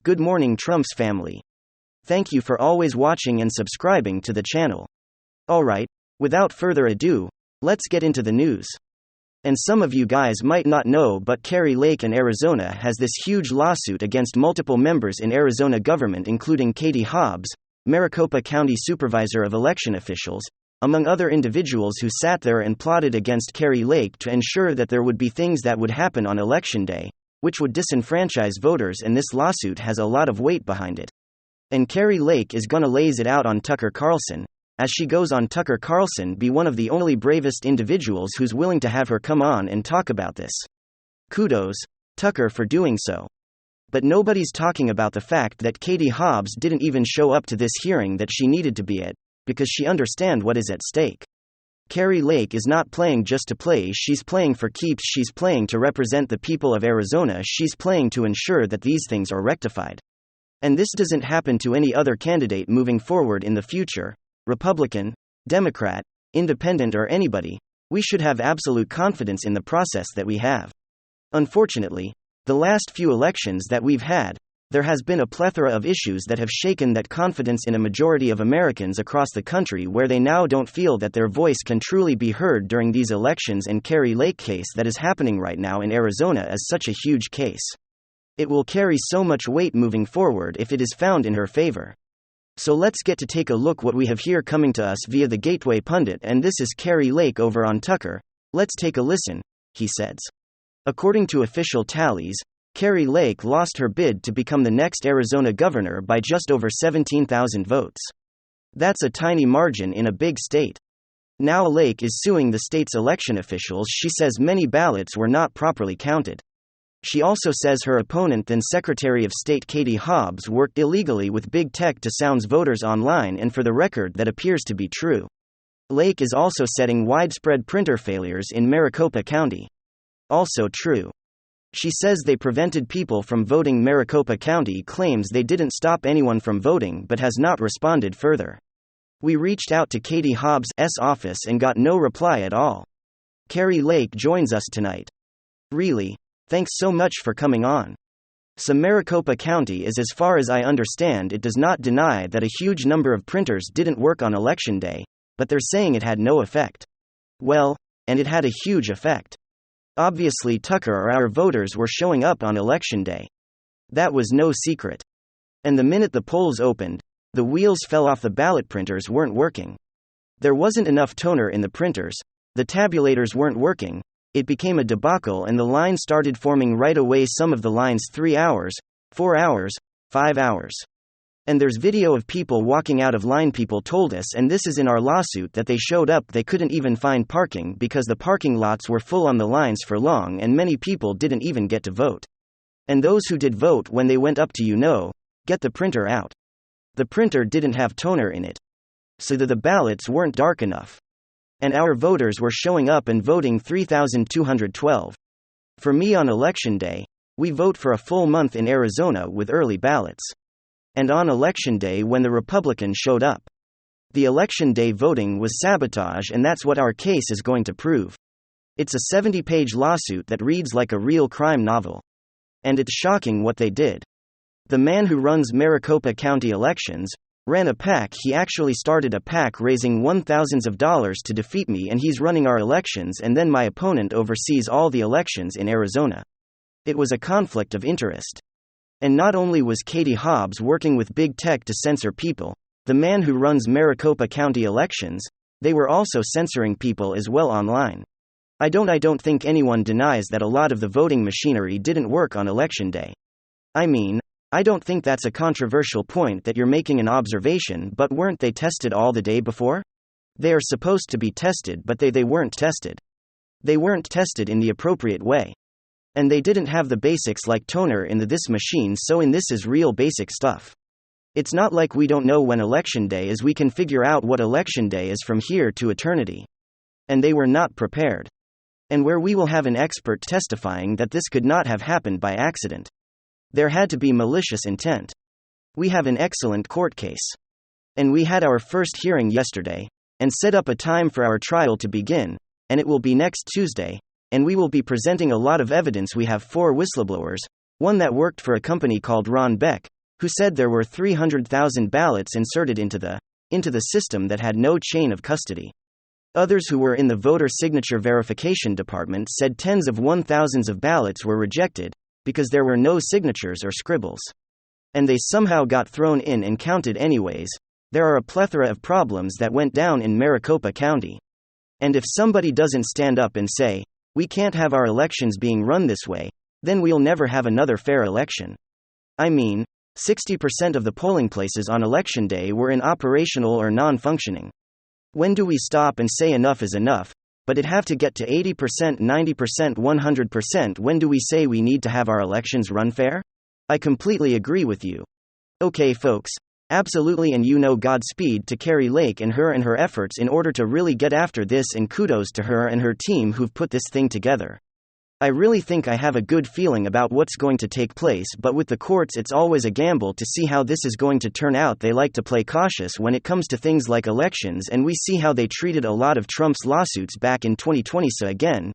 Good morning, Trump's family. Thank you for always watching and subscribing to the channel. Alright, without further ado, let's get into the news. And some of you guys might not know, but Kari Lake in Arizona has this huge lawsuit against multiple members in Arizona government, including Katie Hobbs, Maricopa County Supervisor of Election Officials, among other individuals who sat there and plotted against Kari Lake to ensure that there would be things that would happen on Election Day, which would disenfranchise voters, and this lawsuit has a lot of weight behind it. And Kari Lake is gonna lays it out on Tucker Carlson, as she goes on Tucker Carlson be one of the only bravest individuals who's willing to have her come on and talk about this. Kudos, Tucker, for doing so. But nobody's talking about the fact that Katie Hobbs didn't even show up to this hearing that she needed to be at, because she understands what is at stake. Kari Lake is not playing just to play, she's playing for keeps, she's playing to represent the people of Arizona, she's playing to ensure that these things are rectified. And this doesn't happen to any other candidate moving forward in the future. Republican, Democrat, Independent, or anybody, we should have absolute confidence in the process that we have. Unfortunately, the last few elections that we've had, there has been a plethora of issues that have shaken that confidence in a majority of Americans across the country, where they now don't feel that their voice can truly be heard during these elections. And Kari Lake case that is happening right now in Arizona is such a huge case. It will carry so much weight moving forward if it is found in her favor. So let's get to take a look what we have here coming to us via the Gateway Pundit, and this is Kari Lake over on Tucker. Let's take a listen, he says. According to official tallies, Kari Lake lost her bid to become the next Arizona governor by just over 17,000 votes. That's a tiny margin in a big state. Now Lake is suing the state's election officials. She says many ballots were not properly counted. She also says her opponent, then Secretary of State Katie Hobbs, worked illegally with big tech to sound voters online, and for the record, that appears to be true. Lake is also citing widespread printer failures in Maricopa County. Also true. She says they prevented people from voting. Maricopa County claims they didn't stop anyone from voting but has not responded further. We reached out to Katie Hobbs' office and got no reply at all. Kari Lake joins us tonight. Really? Thanks so much for coming on. So Maricopa County is, as far as I understand, it does not deny that a huge number of printers didn't work on Election Day, but they're saying it had no effect. Well, and it had a huge effect. Obviously Tucker or our voters were showing up on Election Day. That was no secret. And the minute the polls opened, the wheels fell off. The ballot printers weren't working. There wasn't enough toner in the printers, the tabulators weren't working. It became a debacle, and the line started forming right away. Some of the lines 3 hours, 4 hours, 5 hours. And there's video of people walking out of line. People told us, and this is in our lawsuit, that they showed up, they couldn't even find parking because the parking lots were full on the lines for long, and many people didn't even get to vote. And those who did vote, when they went up to get the printer out, the printer didn't have toner in it. So the ballots weren't dark enough. And our voters were showing up and voting 3,212. For me, on Election Day, we vote for a full month in Arizona with early ballots. And on Election Day, when the Republicans showed up, the Election Day voting was sabotage, and that's what our case is going to prove. It's a 70-page lawsuit that reads like a real crime novel. And it's shocking what they did. The man who runs Maricopa County elections ran a PAC. He actually started a PAC raising $1,000s to defeat me, and he's running our elections, and then my opponent oversees all the elections in Arizona. It was a conflict of interest. And not only was Katie Hobbs working with big tech to censor people, the man who runs Maricopa County elections, they were also censoring people as well online. I don't think anyone denies that a lot of the voting machinery didn't work on Election Day. I mean, I don't think that's a controversial point that you're making an observation, but weren't they tested all the day before? They are supposed to be tested, but they weren't tested. They weren't tested in the appropriate way. And they didn't have the basics like toner in this machine, so in this is real basic stuff. It's not like we don't know when Election Day is, we can figure out what Election Day is from here to eternity. And they were not prepared. And where we will have an expert testifying that this could not have happened by accident. There had to be malicious intent. We have an excellent court case. And we had our first hearing yesterday, and set up a time for our trial to begin, and it will be next Tuesday, and we will be presenting a lot of evidence. We have 4 whistleblowers, one that worked for a company called Ron Beck, who said there were 300,000 ballots inserted into the system that had no chain of custody. Others who were in the voter signature verification department said tens of thousands of ballots were rejected because there were no signatures or scribbles. And they somehow got thrown in and counted anyways. There are a plethora of problems that went down in Maricopa County. And if somebody doesn't stand up and say, we can't have our elections being run this way, then we'll never have another fair election. I mean, 60% of the polling places on election day were inoperational or non-functioning. When do we stop and say enough is enough, but it have to get to 80%, 90%, 100%? When do we say we need to have our elections run fair? I completely agree with you. Okay folks, absolutely, and Godspeed to Kari Lake and her efforts in order to really get after this, and kudos to her and her team who've put this thing together. I really think I have a good feeling about what's going to take place, but with the courts it's always a gamble to see how this is going to turn out. They like to play cautious when it comes to things like elections, and we see how they treated a lot of Trump's lawsuits back in 2020. So again,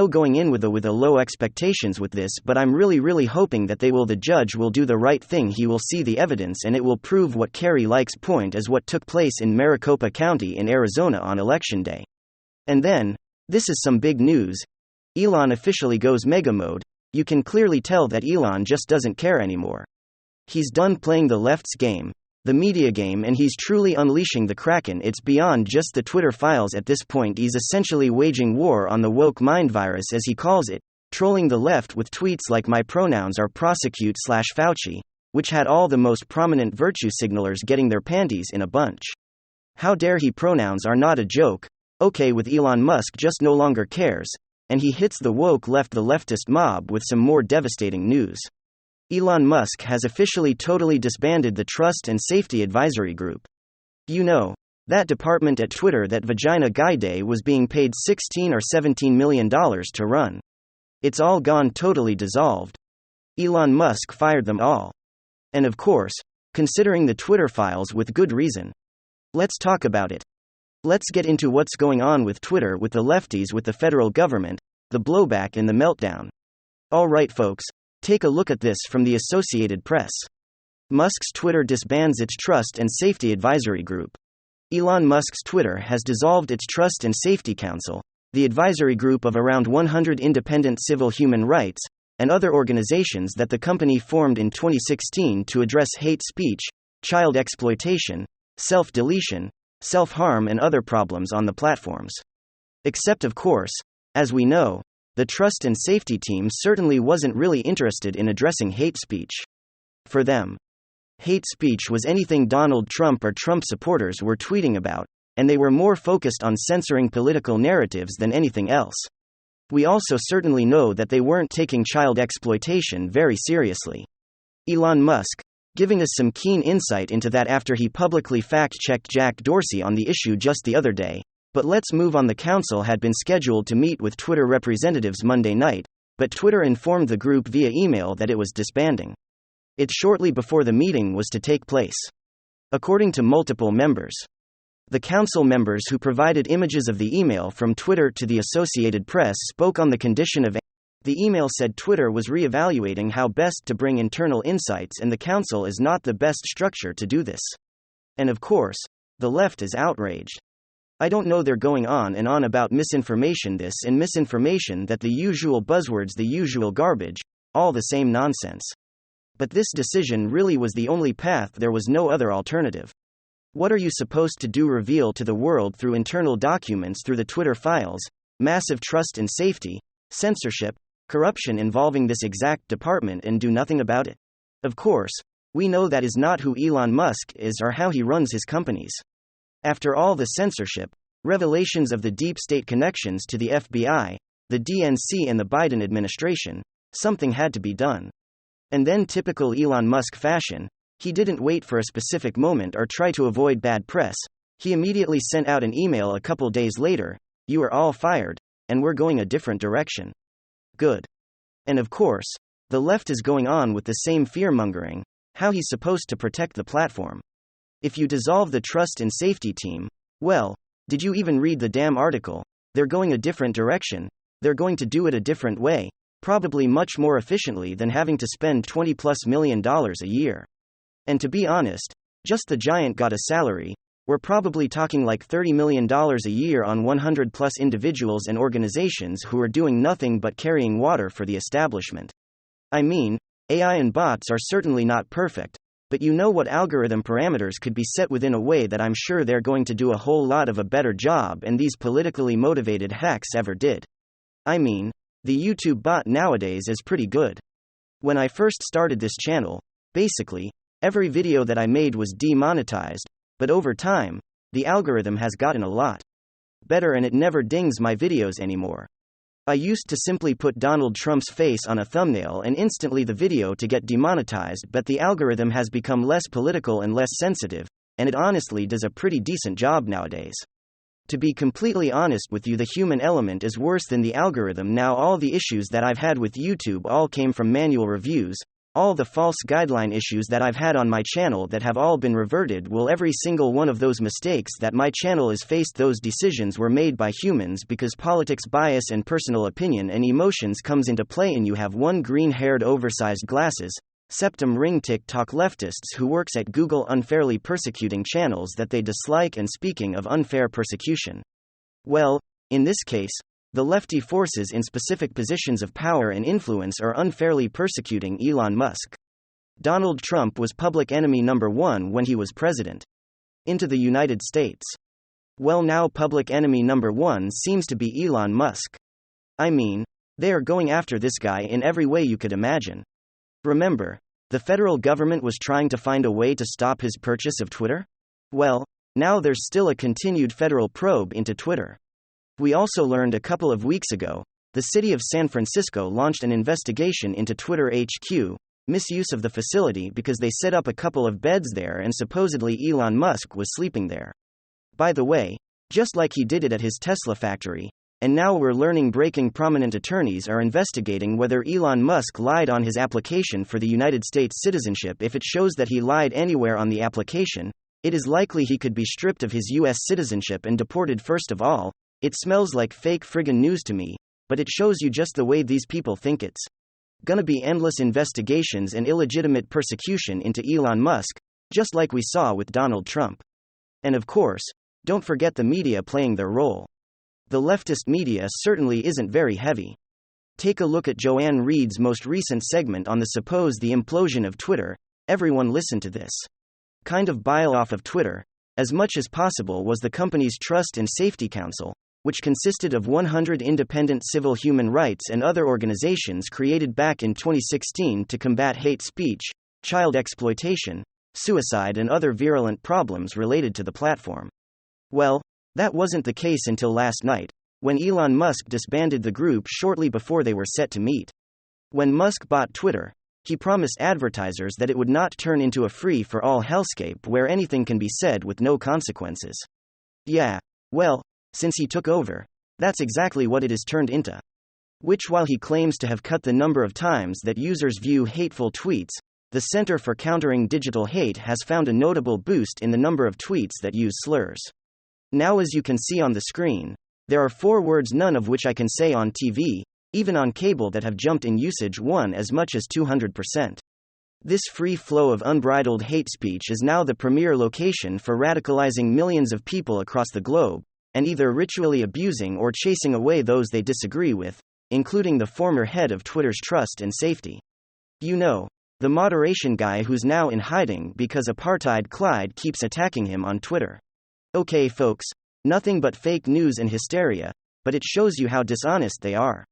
going in with a low expectations with this, but I'm really hoping that the judge will do the right thing. He will see the evidence and it will prove what Kari Lake's point is, what took place in Maricopa County in Arizona on election day. And then, this is some big news. Elon officially goes mega mode. You can clearly tell that Elon just doesn't care anymore. He's done playing the left's game, the media game, and he's truly unleashing the Kraken. It's beyond just the Twitter files at this point. He's essentially waging war on the woke mind virus, as he calls it, trolling the left with tweets like "my pronouns are prosecute/Fauci," which had all the most prominent virtue signalers getting their panties in a bunch. How dare he? Pronouns are not a joke. Okay, with Elon Musk just no longer cares, and he hits the woke left, the leftist mob, with some more devastating news. Elon Musk has officially totally disbanded the Trust and Safety Advisory Group. That department at Twitter that Vagina Guy Day was being paid $16 or $17 million to run. It's all gone, totally dissolved. Elon Musk fired them all. And of course, considering the Twitter files with good reason. Let's talk about it. Let's get into what's going on with Twitter, with the lefties, with the federal government, the blowback and the meltdown. Alright folks, take a look at this from the Associated Press. Musk's Twitter disbands its Trust and Safety Advisory Group. Elon Musk's Twitter has dissolved its Trust and Safety Council, the advisory group of around 100 independent civil human rights and other organizations that the company formed in 2016 to address hate speech, child exploitation, self-deletion, self-harm and other problems on the platforms. Except of course, as we know, the Trust and Safety team certainly wasn't really interested in addressing hate speech. For them, hate speech was anything Donald Trump or Trump supporters were tweeting about, and they were more focused on censoring political narratives than anything else. We also certainly know that they weren't taking child exploitation very seriously. Elon Musk, giving us some keen insight into that after he publicly fact-checked Jack Dorsey on the issue just the other day. But let's move on. The council had been scheduled to meet with Twitter representatives Monday night, but Twitter informed the group via email that it was disbanding it shortly before the meeting was to take place. According to multiple members, the council members who provided images of the email from Twitter to the Associated Press spoke on the condition of. The email said Twitter was re-evaluating how best to bring internal insights, and the council is not the best structure to do this. And of course, the left is outraged. I don't know, they're going on and on about misinformation this and misinformation that, the usual buzzwords, the usual garbage, all the same nonsense. But this decision really was the only path, there was no other alternative. What are you supposed to do? Reveal to the world through internal documents, through the Twitter files, massive trust and safety, censorship, corruption involving this exact department, and do nothing about it? Of course, we know that is not who Elon Musk is or how he runs his companies. After all the censorship, revelations of the deep state connections to the FBI, the DNC and the Biden administration, something had to be done. And then, typical Elon Musk fashion, he didn't wait for a specific moment or try to avoid bad press. He immediately sent out an email a couple days later, "You are all fired, and we're going a different direction." Good. And of course, the left is going on with the same fear-mongering, how he's supposed to protect the platform. If you dissolve the Trust and Safety team, well, did you even read the damn article? They're going a different direction, they're going to do it a different way, probably much more efficiently than having to spend $20+ million a year. And to be honest, just the giant got a salary. We're probably talking like $30 million a year on 100 plus individuals and organizations who are doing nothing but carrying water for the establishment. I mean, AI and bots are certainly not perfect, but you know what algorithm parameters could be set within a way that I'm sure they're going to do a whole lot of a better job and these politically motivated hacks ever did. I mean, the YouTube bot nowadays is pretty good. When I first started this channel, basically, every video that I made was demonetized, but over time, the algorithm has gotten a lot better and it never dings my videos anymore. I used to simply put Donald Trump's face on a thumbnail and instantly the video to get demonetized, but the algorithm has become less political and less sensitive, and it honestly does a pretty decent job nowadays. To be completely honest with you, the human element is worse than the algorithm now. All the issues that I've had with YouTube all came from manual reviews. All the false guideline issues that I've had on my channel that have all been reverted. Well, every single one of those mistakes that my channel has faced, those decisions were made by humans because politics, bias and personal opinion and emotions comes into play, and you have one green-haired oversized glasses, septum ring TikTok leftists who works at Google unfairly persecuting channels that they dislike. And speaking of unfair persecution, well, in this case, the lefty forces in specific positions of power and influence are unfairly persecuting Elon Musk. Donald Trump was public enemy number one when he was president. Into the United States. Well, now public enemy number one seems to be Elon Musk. I mean, they are going after this guy in every way you could imagine. Remember, the federal government was trying to find a way to stop his purchase of Twitter? Well, now there's still a continued federal probe into Twitter. We also learned a couple of weeks ago, the city of San Francisco launched an investigation into Twitter HQ, misuse of the facility because they set up a couple of beds there and supposedly Elon Musk was sleeping there. By the way, just like he did it at his Tesla factory, and now we're learning breaking prominent attorneys are investigating whether Elon Musk lied on his application for the United States citizenship. If it shows that he lied anywhere on the application, it is likely he could be stripped of his US citizenship and deported. First of all, it smells like fake friggin' news to me, but it shows you just the way these people think. It's gonna be endless investigations and illegitimate persecution into Elon Musk, just like we saw with Donald Trump. And of course, don't forget the media playing their role. The leftist media certainly isn't very heavy. Take a look at Joanne Reed's most recent segment on the implosion of Twitter. Everyone listen to this. Kind of bile off of Twitter, as much as possible, was the company's Trust and Safety Council, which consisted of 100 independent civil human rights and other organizations created back in 2016 to combat hate speech, child exploitation, suicide and other virulent problems related to the platform. Well, that wasn't the case until last night, when Elon Musk disbanded the group shortly before they were set to meet. When Musk bought Twitter, he promised advertisers that it would not turn into a free-for-all hellscape where anything can be said with no consequences. Yeah, well, since he took over, that's exactly what it has turned into. Which, while he claims to have cut the number of times that users view hateful tweets, the Center for Countering Digital Hate has found a notable boost in the number of tweets that use slurs. Now, as you can see on the screen, there are 4 words, none of which I can say on TV, even on cable, that have jumped in usage as much as 200%. This free flow of unbridled hate speech is now the premier location for radicalizing millions of people across the globe, and either ritually abusing or chasing away those they disagree with, including the former head of Twitter's Trust and Safety. You know, the moderation guy who's now in hiding because apartheid Clyde keeps attacking him on Twitter. Okay folks, nothing but fake news and hysteria, but it shows you how dishonest they are.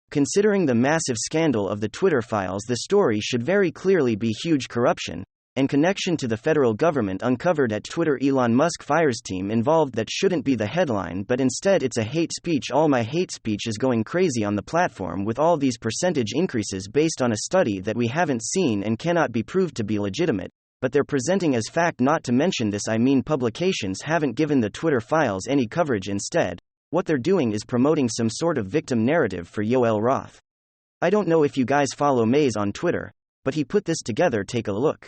Considering the massive scandal of the Twitter files, the story should very clearly be huge corruption and connection to the federal government uncovered at Twitter. Elon Musk fires team involved. That shouldn't be the headline, but instead it's a hate speech. All my hate speech is going crazy on the platform with all these percentage increases based on a study that we haven't seen and cannot be proved to be legitimate, but they're presenting as fact. Not to mention this, I mean, publications haven't given the Twitter files any coverage. Instead, what they're doing is promoting some sort of victim narrative for Yoel Roth. I don't know if you guys follow Maze on Twitter, but he put this together. Take a look.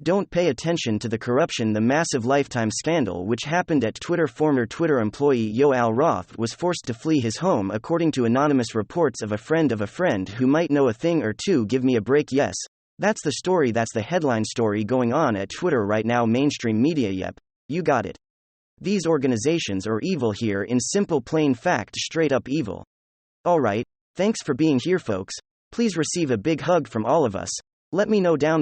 Don't pay attention to the corruption. The massive Lifetime scandal which happened at Twitter. Former Twitter employee Yoel Roth was forced to flee his home according to anonymous reports of a friend who might know a thing or two. Give me a break. Yes, That's the story, that's the headline story going on at Twitter right now. Mainstream media, yep, you got it. These organizations are evil here in simple plain fact, straight up evil. Alright, thanks for being here folks, please receive a big hug from all of us, let me know down